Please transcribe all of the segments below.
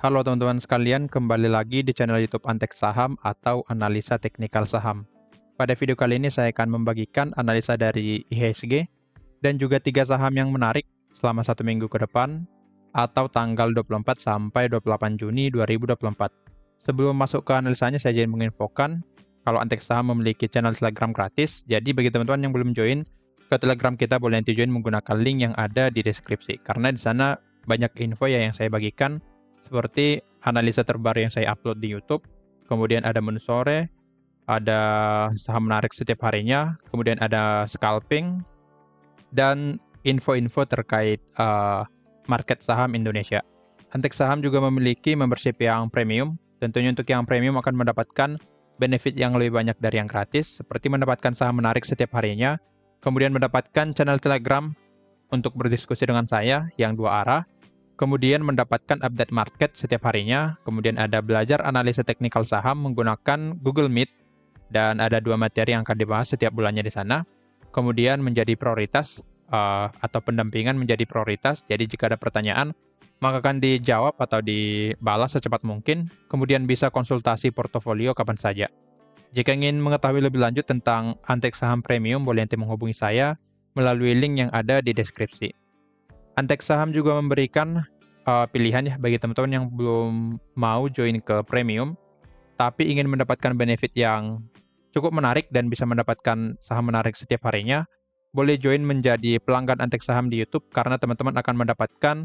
Halo teman-teman sekalian, kembali lagi di channel YouTube Antek Saham atau Analisa Teknikal Saham. Pada video kali ini saya akan membagikan analisa dari IHSG dan juga 3 saham yang menarik selama 1 minggu ke depan atau tanggal 24 sampai 28 Juni 2024. Sebelum masuk ke analisanya, saya ingin menginfokan kalau Antek Saham memiliki channel Telegram gratis, jadi bagi teman-teman yang belum join ke Telegram kita boleh nanti join menggunakan link yang ada di deskripsi, karena di sana banyak info yang saya bagikan seperti analisa terbaru yang saya upload di YouTube, kemudian ada menu sore, ada saham menarik setiap harinya, kemudian ada scalping, dan info-info terkait market saham Indonesia. Antek Saham juga memiliki membership yang premium. Tentunya untuk yang premium akan mendapatkan benefit yang lebih banyak dari yang gratis, seperti mendapatkan saham menarik setiap harinya, kemudian mendapatkan channel Telegram untuk berdiskusi dengan saya yang 2 arah, kemudian mendapatkan update market setiap harinya, kemudian ada belajar analisa teknikal saham menggunakan Google Meet, dan ada 2 materi yang akan dibahas setiap bulannya di sana. Kemudian menjadi prioritas atau pendampingan menjadi prioritas, jadi jika ada pertanyaan, maka akan dijawab atau dibalas secepat mungkin, kemudian bisa konsultasi portofolio kapan saja. Jika ingin mengetahui lebih lanjut tentang Antek Saham Premium, boleh nanti menghubungi saya melalui link yang ada di deskripsi. Antek Saham juga memberikan pilihan ya bagi teman-teman yang belum mau join ke premium, tapi ingin mendapatkan benefit yang cukup menarik dan bisa mendapatkan saham menarik setiap harinya, boleh join menjadi pelanggan Antek Saham di YouTube karena teman-teman akan mendapatkan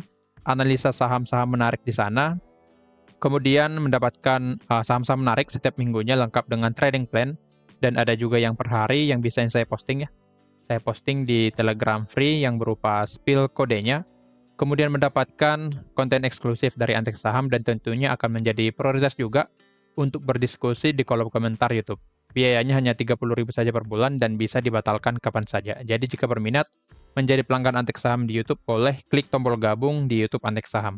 analisa saham-saham menarik di sana, kemudian mendapatkan saham-saham menarik setiap minggunya lengkap dengan trading plan, dan ada juga yang per hari yang bisa saya posting ya. Saya posting di Telegram free yang berupa spill kodenya, kemudian mendapatkan konten eksklusif dari Antek Saham dan tentunya akan menjadi prioritas juga untuk berdiskusi di kolom komentar YouTube. Biayanya hanya 30.000 saja per bulan dan bisa dibatalkan kapan saja. Jadi jika berminat menjadi pelanggan Antek Saham di YouTube, boleh klik tombol gabung di YouTube Antek Saham.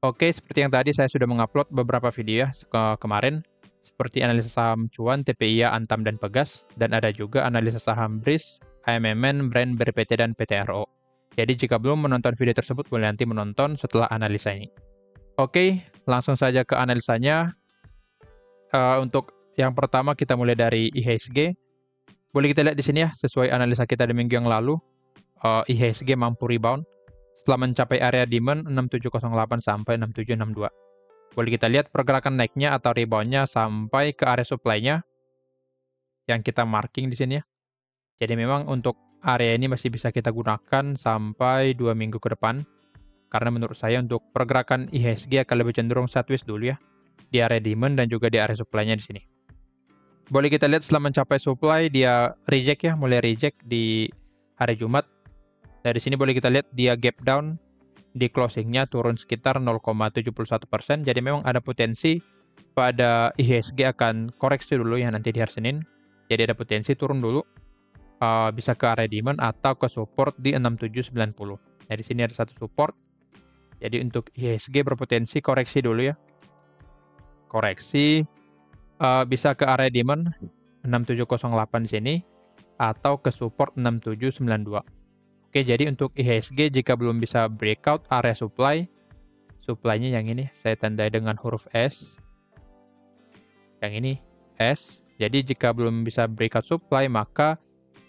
Oke, seperti yang tadi saya sudah mengupload beberapa video ya kemarin, seperti analisa saham cuan, TPIA, Antam, dan Pegas, dan ada juga analisa saham BRIS, AMMN, Brand, BRPT, dan PTRO. Jadi jika belum menonton video tersebut, boleh nanti menonton setelah analisa ini. Oke, langsung saja ke analisanya. Untuk yang pertama kita mulai dari IHSG. Boleh kita lihat di sini ya, sesuai analisa kita di minggu yang lalu, IHSG mampu rebound setelah mencapai area demand 6708 sampai 6762. Boleh kita lihat pergerakan naiknya atau reboundnya sampai ke area supply-nya yang kita marking di sini ya. Jadi memang untuk area ini masih bisa kita gunakan sampai 2 minggu ke depan. Karena menurut saya untuk pergerakan IHSG akan lebih cenderung sideways dulu ya, di area demand dan juga di area supply-nya di sini. Boleh kita lihat setelah mencapai supply, dia reject ya, mulai reject di hari Jumat. Dari sini boleh kita lihat dia gap down, di closing-nya turun sekitar 0,71%. Jadi memang ada potensi pada IHSG akan koreksi dulu ya nanti di hari Senin. Jadi ada potensi turun dulu, bisa ke area demand atau ke support di 6790. Nah, di sini ada satu support. Jadi untuk IHSG berpotensi koreksi dulu ya. Koreksi bisa ke area demand 6708 di sini atau ke support 6792. Oke, jadi untuk IHSG jika belum bisa breakout area supply, supply-nya yang ini saya tandai dengan huruf S. Yang ini S. Jadi jika belum bisa breakout supply, maka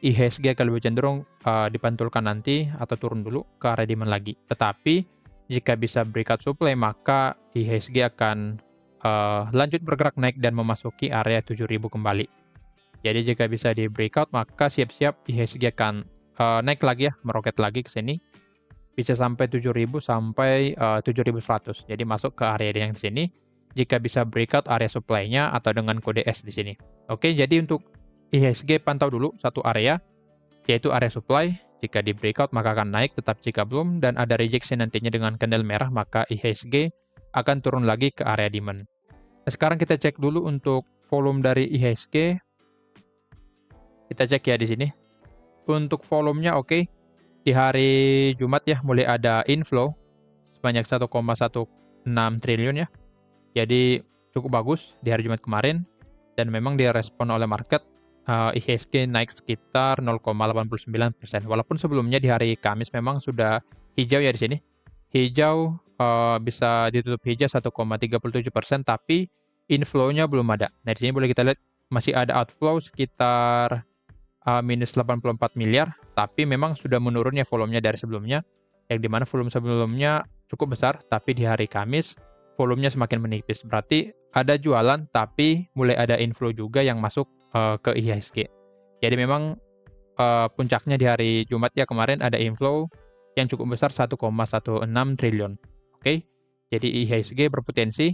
IHSG akan lebih cenderung dipantulkan nanti atau turun dulu ke area demand lagi. Tetapi jika bisa breakout supply, maka IHSG akan lanjut bergerak naik dan memasuki area 7000 kembali. Jadi jika bisa di breakout, maka siap-siap IHSG akan naik lagi ya, meroket lagi ke sini. Bisa sampai 7000 sampai 7100. Jadi masuk ke area yang di sini. Jika bisa breakout area supply-nya atau dengan kode S di sini. Oke, jadi untuk IHSG pantau dulu satu area, yaitu area supply. Jika di breakout maka akan naik, tetap jika belum dan ada rejection nantinya dengan candle merah, maka IHSG akan turun lagi ke area demand. Nah, sekarang kita cek dulu untuk volume dari IHSG. Kita cek ya di sini. Untuk volumenya oke. Di hari Jumat ya mulai ada inflow sebanyak 1,16 triliun ya. Jadi cukup bagus di hari Jumat kemarin dan memang direspon oleh market. IHSG naik sekitar 0,89%. Walaupun sebelumnya di hari Kamis memang sudah hijau ya di sini. Hijau bisa ditutup hijau 1,37%, tapi inflow-nya belum ada. Nah, di sini boleh kita lihat masih ada outflow sekitar minus 84 miliar, tapi memang sudah menurun ya volumenya dari sebelumnya, yang dimana volume sebelumnya cukup besar, tapi di hari Kamis volumenya semakin menipis. Berarti ada jualan, tapi mulai ada inflow juga yang masuk ke IHSG. Jadi memang puncaknya di hari Jumat ya kemarin ada inflow yang cukup besar 1,16 triliun. Oke, jadi IHSG berpotensi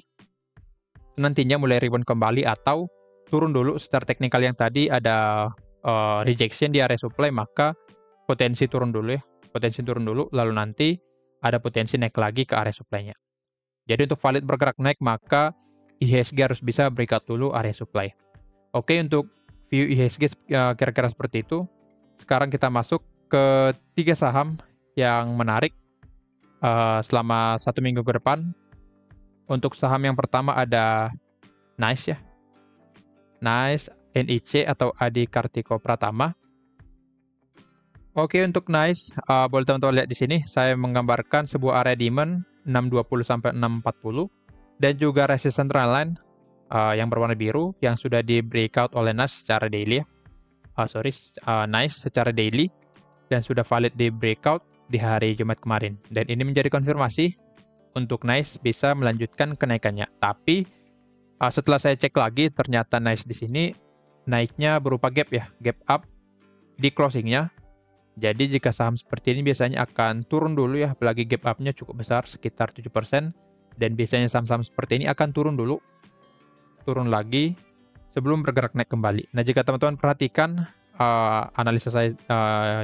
nantinya mulai rebound kembali atau turun dulu secara teknikal yang tadi ada rejection di area supply, maka potensi turun dulu ya, potensi turun dulu, lalu nanti ada potensi naik lagi ke area supply-nya. Jadi untuk valid bergerak naik, maka IHSG harus bisa breakout dulu area supply. Oke, untuk view IHSG kira-kira seperti itu. Sekarang kita masuk ke 3 saham yang menarik selama 1 minggu ke depan. Untuk saham yang pertama ada NICE ya. NICE, NIC atau Adi Kartiko Pratama. Oke, untuk NICE, boleh teman-teman lihat di sini, saya menggambarkan sebuah area demand 620 sampai 640 dan juga resistance trendline yang berwarna biru yang sudah di breakout oleh NICE secara daily ya. NICE secara daily dan sudah valid di breakout di hari Jumat kemarin. Dan ini menjadi konfirmasi untuk NICE bisa melanjutkan kenaikannya. Tapi setelah saya cek lagi, ternyata NICE di sini naiknya berupa gap ya, gap up di closingnya. Jadi jika saham seperti ini biasanya akan turun dulu ya, apalagi gap up-nya cukup besar sekitar 7%, dan biasanya saham-saham seperti ini akan turun dulu, turun lagi sebelum bergerak naik kembali. Nah, jika teman-teman perhatikan analisa saya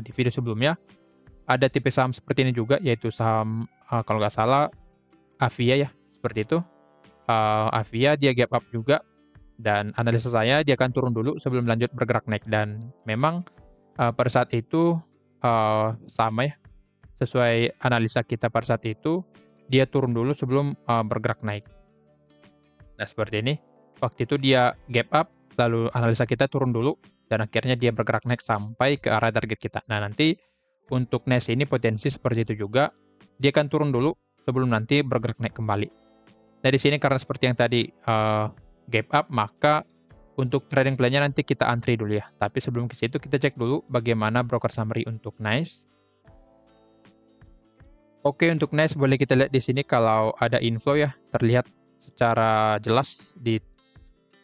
di video sebelumnya, ada tipe saham seperti ini juga, yaitu saham kalau nggak salah Avia ya, seperti itu. Avia dia gap up juga, dan analisa saya dia akan turun dulu sebelum lanjut bergerak naik, dan memang pada saat itu sama ya, sesuai analisa kita pada saat itu, dia turun dulu sebelum bergerak naik. Nah, seperti ini. Waktu itu dia gap up, lalu analisa kita turun dulu, dan akhirnya dia bergerak naik sampai ke arah target kita. Nah, nanti untuk NICE ini potensi seperti itu juga, dia akan turun dulu sebelum nanti bergerak naik kembali. Nah, di sini karena seperti yang tadi gap up, maka untuk trading plan-nya nanti kita antri dulu ya. Tapi sebelum ke situ kita cek dulu bagaimana broker summary untuk NICE. Oke, untuk NICE boleh kita lihat di sini kalau ada inflow ya, terlihat secara jelas di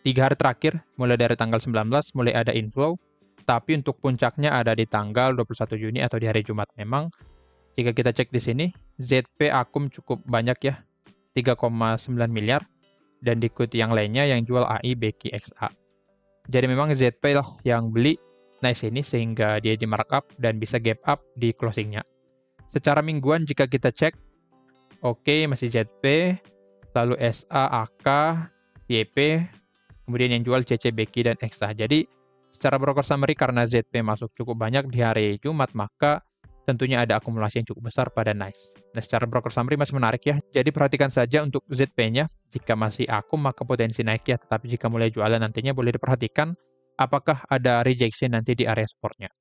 3 hari terakhir, mulai dari tanggal 19 mulai ada inflow. Tapi untuk puncaknya ada di tanggal 21 Juni atau di hari Jumat. Memang jika kita cek di sini, ZP akum cukup banyak ya, 3,9 miliar. Dan diikuti yang lainnya yang jual AI, BQ, XA. Jadi memang ZP lah yang beli NICE ini sehingga dia di markup dan bisa gap up di closingnya. Secara mingguan jika kita cek, oke, masih ZP, lalu SA, AK, YP, kemudian yang jual CC, BQ, dan XA. Jadi secara broker summary karena ZP masuk cukup banyak di hari Jumat, maka tentunya ada akumulasi yang cukup besar pada NICE. Nah, secara broker summary masih menarik ya. Jadi perhatikan saja untuk ZP-nya. Jika masih akum, maka potensi naik ya. Tetapi jika mulai jualan nantinya boleh diperhatikan apakah ada rejection nanti di area supportnya.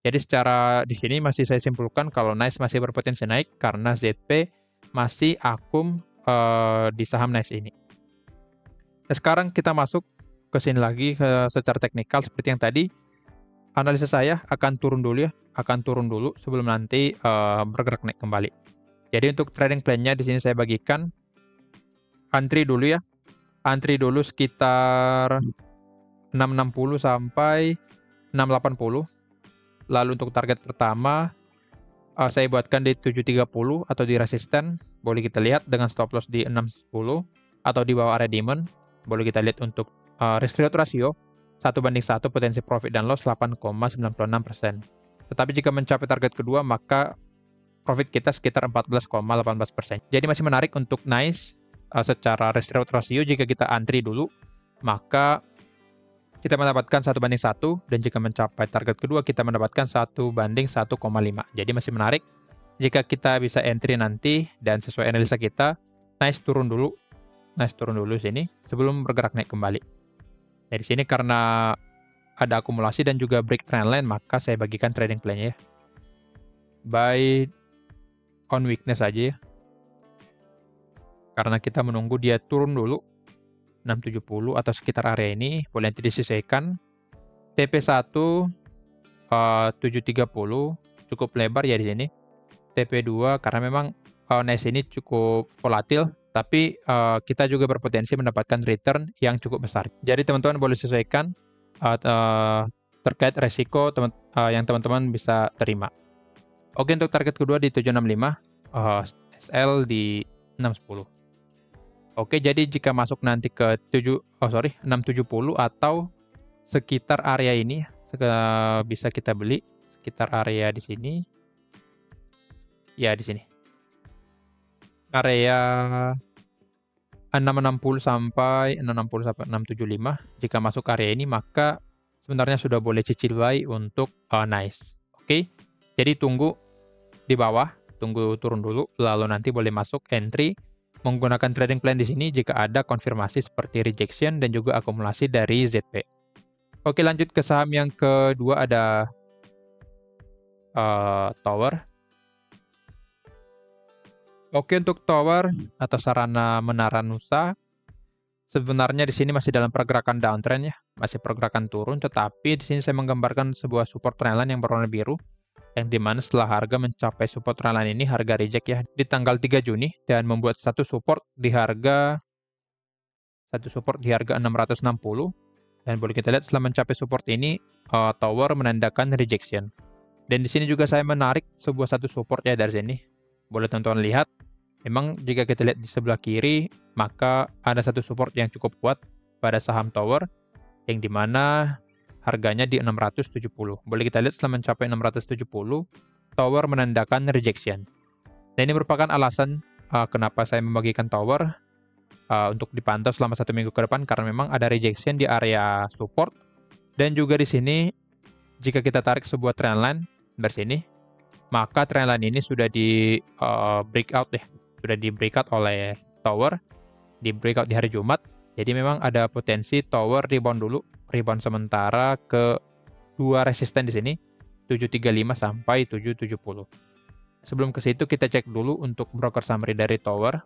Jadi secara di sini masih saya simpulkan kalau NICE masih berpotensi naik karena ZP masih akum di saham NICE ini. Nah, sekarang kita masuk ke sini lagi secara teknikal seperti yang tadi. Analisa saya akan turun dulu ya, akan turun dulu sebelum nanti bergerak naik kembali. Jadi untuk trading plan-nya di sini saya bagikan antri dulu ya. Antri dulu sekitar 660 sampai 680. Lalu untuk target pertama saya buatkan di 730 atau di resisten. Boleh kita lihat dengan stop loss di 610 atau di bawah area demand. Boleh kita lihat untuk risk reward ratio 1:1 potensi profit dan loss 8,96%. Tetapi jika mencapai target kedua, maka profit kita sekitar 14,18%. Jadi masih menarik untuk NICE secara risk reward ratio. Jika kita antri dulu, maka kita mendapatkan 1:1, dan jika mencapai target kedua, kita mendapatkan 1:1,5. Jadi masih menarik jika kita bisa entry nanti, dan sesuai analisa kita, NICE turun dulu sini sebelum bergerak naik kembali. Dari sini karena ada akumulasi dan juga break trendline, maka saya bagikan trading plan-nya ya. Buy on weakness aja ya. karena kita menunggu dia turun dulu 670 atau sekitar area ini, boleh nanti disesuaikan. TP1 730 cukup lebar ya di sini. TP2 karena memang NASH ini cukup volatil, tapi kita juga berpotensi mendapatkan return yang cukup besar. Jadi teman-teman boleh sesuaikan terkait resiko yang teman-teman bisa terima. Oke, untuk target kedua di 765, SL di 610. Oke, jadi jika masuk nanti ke 670 atau sekitar area ini bisa kita beli sekitar area di sini. Ya, di sini. Area 660 sampai 675. Jika masuk area ini maka sebenarnya sudah boleh cicil buy untuk nice. Oke. Jadi tunggu di bawah, tunggu turun dulu lalu nanti boleh masuk entry menggunakan trading plan di sini jika ada konfirmasi seperti rejection dan juga akumulasi dari ZP. Oke, lanjut ke saham yang kedua ada Tower. Oke, untuk Tower atau sarana menara Nusa, sebenarnya di sini masih dalam pergerakan downtrend ya, masih pergerakan turun, tetapi di sini saya menggambarkan sebuah support trendline yang berwarna biru, yang dimana setelah harga mencapai support trendline ini, harga reject ya di tanggal 3 Juni dan membuat satu support di harga 660, dan boleh kita lihat setelah mencapai support ini, Tower menandakan rejection. Dan di sini juga saya menarik satu support ya dari sini. Boleh teman-teman lihat, memang jika kita lihat di sebelah kiri, maka ada satu support yang cukup kuat pada saham Tower, yang dimana harganya di 670. Boleh kita lihat setelah mencapai 670, Tower menandakan rejection. Dan ini merupakan alasan kenapa saya membagikan Tower untuk dipantau selama 1 minggu ke depan, karena memang ada rejection di area support. Dan juga di sini, jika kita tarik sebuah trendline dari sini, maka trendline ini sudah di breakout ya, sudah di breakout oleh Tower, di breakout di hari Jumat. Jadi memang ada potensi Tower rebound dulu, rebound sementara ke dua resisten di sini, 735 sampai 770. Sebelum ke situ kita cek dulu untuk broker summary dari Tower.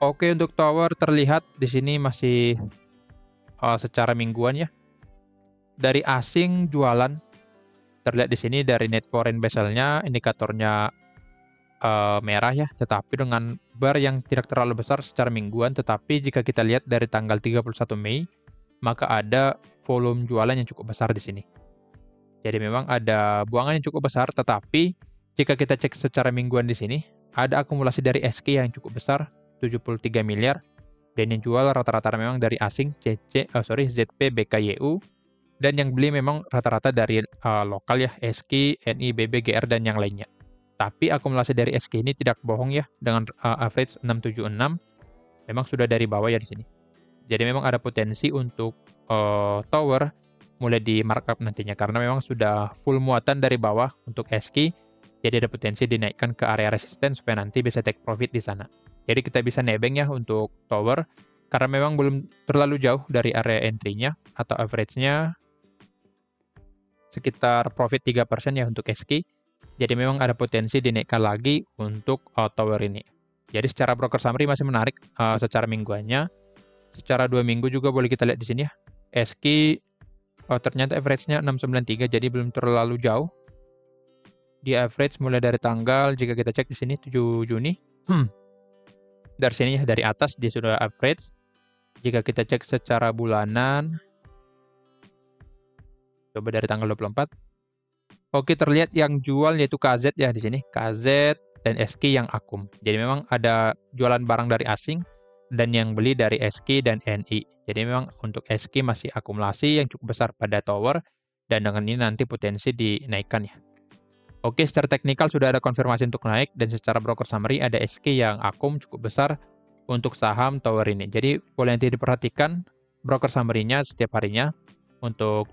Oke, untuk Tower terlihat di sini masih secara mingguan ya. Dari asing jualan terlihat di sini dari net foreign bezelnya, indikatornya merah ya, tetapi dengan bar yang tidak terlalu besar secara mingguan. Tetapi jika kita lihat dari tanggal 31 Mei, maka ada volume jualan yang cukup besar di sini. Jadi memang ada buangan yang cukup besar, tetapi jika kita cek secara mingguan di sini, ada akumulasi dari SK yang cukup besar, 73 miliar, dan yang jual rata-rata memang dari asing, ZP, BKYU, dan yang beli memang rata-rata dari lokal ya, SK, NI, BB, GR, dan yang lainnya. Tapi akumulasi dari SK ini tidak bohong ya, dengan average 676, memang sudah dari bawah ya di sini. Jadi memang ada potensi untuk Tower mulai di markup nantinya, karena memang sudah full muatan dari bawah untuk SK, jadi ada potensi dinaikkan ke area resisten supaya nanti bisa take profit di sana. Jadi kita bisa nebeng ya untuk Tower, karena memang belum terlalu jauh dari area entry-nya atau average-nya sekitar profit 3% ya untuk SK. Jadi memang ada potensi dinaikkan lagi untuk Tower ini. Jadi secara broker summary masih menarik secara mingguannya. Secara 2 minggu juga boleh kita lihat di sini ya. SK ternyata average-nya 693, jadi belum terlalu jauh. Di average mulai dari tanggal, jika kita cek di sini 7 Juni. Dari sini ya, dari atas dia sudah average. Jika kita cek secara bulanan, coba dari tanggal 24. Oke, terlihat yang jual yaitu KZ ya di sini. KZ dan SK yang akum. Jadi memang ada jualan barang dari asing dan yang beli dari SK dan NI. Jadi memang untuk SK masih akumulasi yang cukup besar pada Tower, dan dengan ini nanti potensi dinaikkan ya. Oke, secara teknikal sudah ada konfirmasi untuk naik, dan secara broker summary ada SK yang akum cukup besar untuk saham Tower ini. Jadi boleh nanti diperhatikan broker summary-nya setiap harinya untuk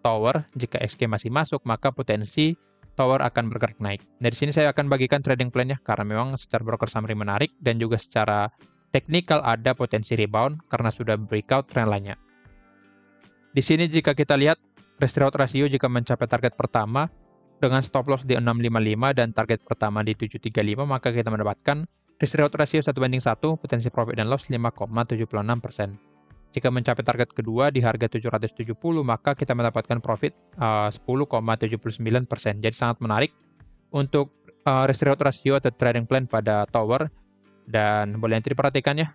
Tower. Jika SK masih masuk, maka potensi Tower akan bergerak naik. Dari sini saya akan bagikan trading plan-nya, karena memang secara broker summary menarik, dan juga secara teknikal ada potensi rebound karena sudah breakout trendline-nya. Di sini jika kita lihat risk reward ratio jika mencapai target pertama dengan stop loss di 655 dan target pertama di 735, maka kita mendapatkan risk reward ratio 1:1, potensi profit dan loss 5,76%. Jika mencapai target kedua di harga 770, maka kita mendapatkan profit 10,79%. Jadi sangat menarik untuk risk reward ratio atau trading plan pada tower. Dan boleh nanti diperhatikan ya,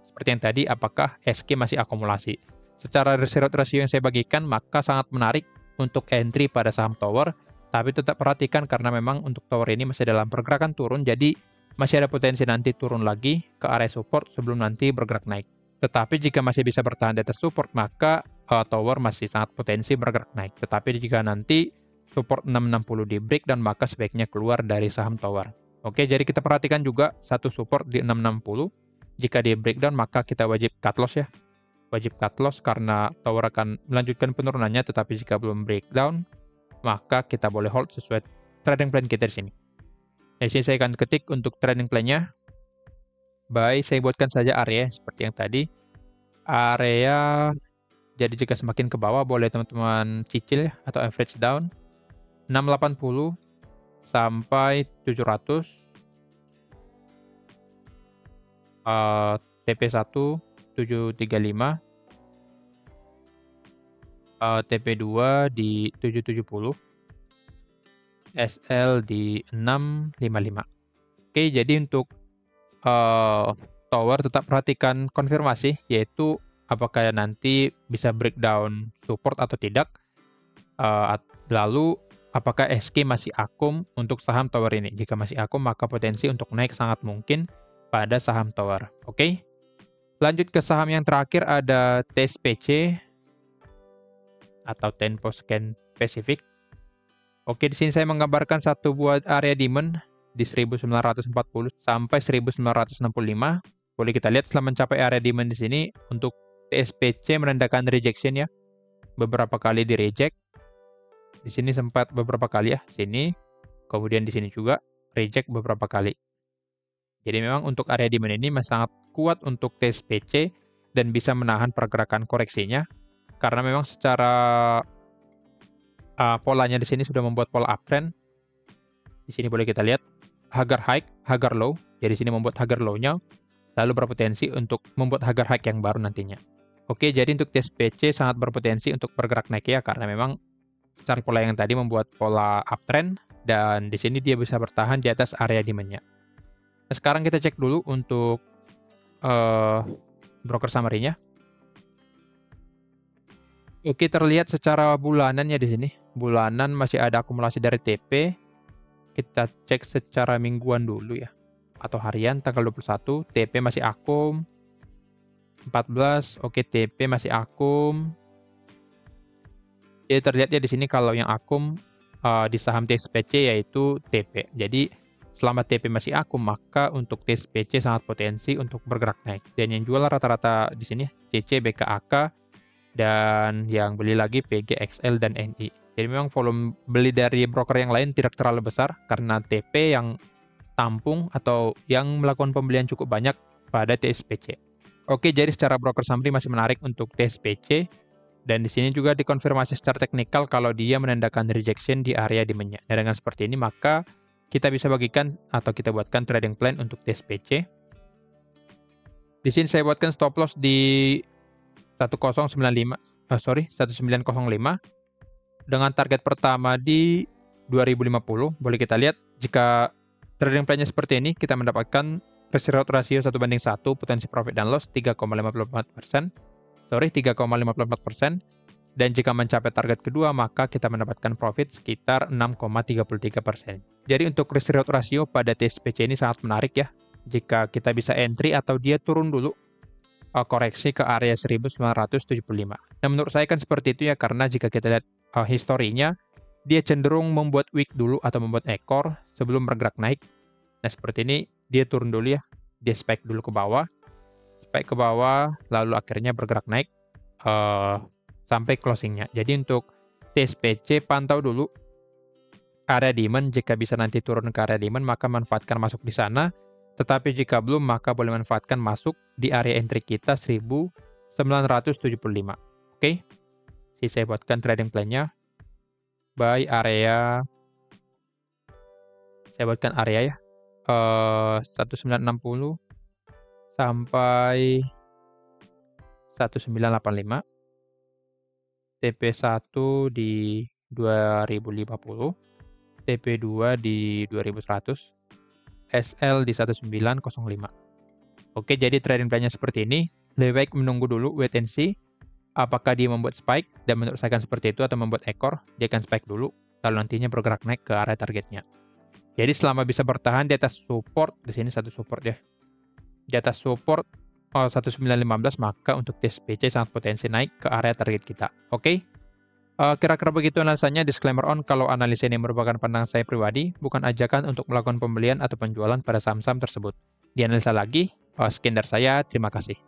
seperti yang tadi, apakah SQ masih akumulasi. Secara risk reward ratio yang saya bagikan, maka sangat menarik untuk entry pada saham tower, tapi tetap perhatikan karena memang untuk tower ini masih dalam pergerakan turun, jadi masih ada potensi nanti turun lagi ke area support sebelum nanti bergerak naik. Tetapi jika masih bisa bertahan di atas support, maka tower masih sangat potensi bergerak naik. Tetapi jika nanti support 660 di breakdown, maka sebaiknya keluar dari saham tower. Oke, jadi kita perhatikan juga satu support di 660. Jika di breakdown, maka kita wajib cut loss ya. Wajib cut loss karena tower akan melanjutkan penurunannya, tetapi jika belum breakdown, maka kita boleh hold sesuai trading plan kita di sini. Di sini saya akan ketik untuk trading plan-nya. Baik, saya buatkan saja area seperti yang tadi. Area, jadi jika semakin ke bawah boleh teman-teman cicil ya, atau average down. 680 sampai 700. TP1 735, TP2 di 770, SL di 655. Oke, jadi untuk tower tetap perhatikan konfirmasi, yaitu apakah nanti bisa breakdown support atau tidak, lalu apakah SQ masih akum untuk saham tower ini. Jika masih akum, maka potensi untuk naik sangat mungkin pada saham tower. Oke. Lanjut ke saham yang terakhir, ada TSPC atau Tempo Scan Pacific. Oke, di sini saya menggambarkan satu buah area demand di 1940 sampai 1965. Boleh kita lihat setelah mencapai area demand di sini, untuk TSPC menandakan rejection ya. Beberapa kali di reject. Di sini sempat beberapa kali ya, sini. Kemudian di sini juga reject beberapa kali. Jadi memang untuk area demand ini masih sangat kuat untuk TSPC dan bisa menahan pergerakan koreksinya, karena memang secara polanya di sini sudah membuat pola uptrend. Di sini boleh kita lihat Hagar high, Hagar low. Jadi sini membuat Hagar low-nya, lalu berpotensi untuk membuat Hagar high yang baru nantinya. Oke, jadi untuk TSPC sangat berpotensi untuk bergerak naik ya, karena memang secara pola yang tadi membuat pola uptrend, dan di sini dia bisa bertahan di atas area demand-nya. Nah, sekarang kita cek dulu untuk broker summary-nya. Oke, terlihat secara bulanannya di sini. Bulanan masih ada akumulasi dari TP. Kita cek secara mingguan dulu ya. Atau harian tanggal 21, TP masih akum. 14, oke, TP masih akum. Jadi terlihat ya di sini kalau yang akum di saham TSPC yaitu TP. Jadi selama TP masih akum, maka untuk TSPC sangat potensi untuk bergerak naik. Dan yang jual rata-rata di sini CC, BKAK, dan yang beli lagi PGXL dan NI. Jadi memang volume beli dari broker yang lain tidak terlalu besar karena TP yang tampung atau yang melakukan pembelian cukup banyak pada TSPC. Oke, jadi secara broker summary masih menarik untuk TSPC, dan di sini juga dikonfirmasi secara teknikal kalau dia menandakan rejection di area demand-nya. Dan dengan seperti ini maka kita bisa bagikan atau kita buatkan trading plan untuk TSPC. Di sini saya buatkan stop loss di 1905 dengan target pertama di 2050. Boleh kita lihat jika trading plan-nya seperti ini, kita mendapatkan risk reward ratio 1:1, potensi profit dan loss 3,54%. Dan jika mencapai target kedua, maka kita mendapatkan profit sekitar 6,33%. Jadi untuk risk reward ratio pada TSPC ini sangat menarik ya. Jika kita bisa entry atau dia turun dulu, koreksi ke area 1975. Nah, menurut saya kan seperti itu ya, karena jika kita lihat historinya, dia cenderung membuat wick dulu atau membuat ekor sebelum bergerak naik. Nah, seperti ini dia turun dulu ya. Dia spike dulu ke bawah. Spike ke bawah, lalu akhirnya bergerak naik sampai closingnya. Jadi untuk TSPC pantau dulu area demand. Jika bisa nanti turun ke area demand, maka manfaatkan masuk di sana. Tetapi jika belum, maka boleh manfaatkan masuk di area entry kita 1975. Oke, saya buatkan trading plan-nya. by area, saya buatkan area ya, 1960 sampai 1985, TP1 di 2050, TP2 di 2100, SL di 1905. Oke, jadi trading plan-nya seperti ini. Lebih baik menunggu dulu, wait and see. Apakah dia membuat spike, dan menurut saya akan seperti itu, atau membuat ekor, dia akan spike dulu, lalu nantinya bergerak naik ke area targetnya. Jadi selama bisa bertahan di atas support, di sini satu support ya, di atas support 1915, maka untuk TSPC sangat potensi naik ke area target kita. Oke? Kira-kira begitu analisanya. Disclaimer on, kalau analisa ini merupakan pandangan saya pribadi, bukan ajakan untuk melakukan pembelian atau penjualan pada saham-saham tersebut. Dianalisa lagi. Sekian dari saya, terima kasih.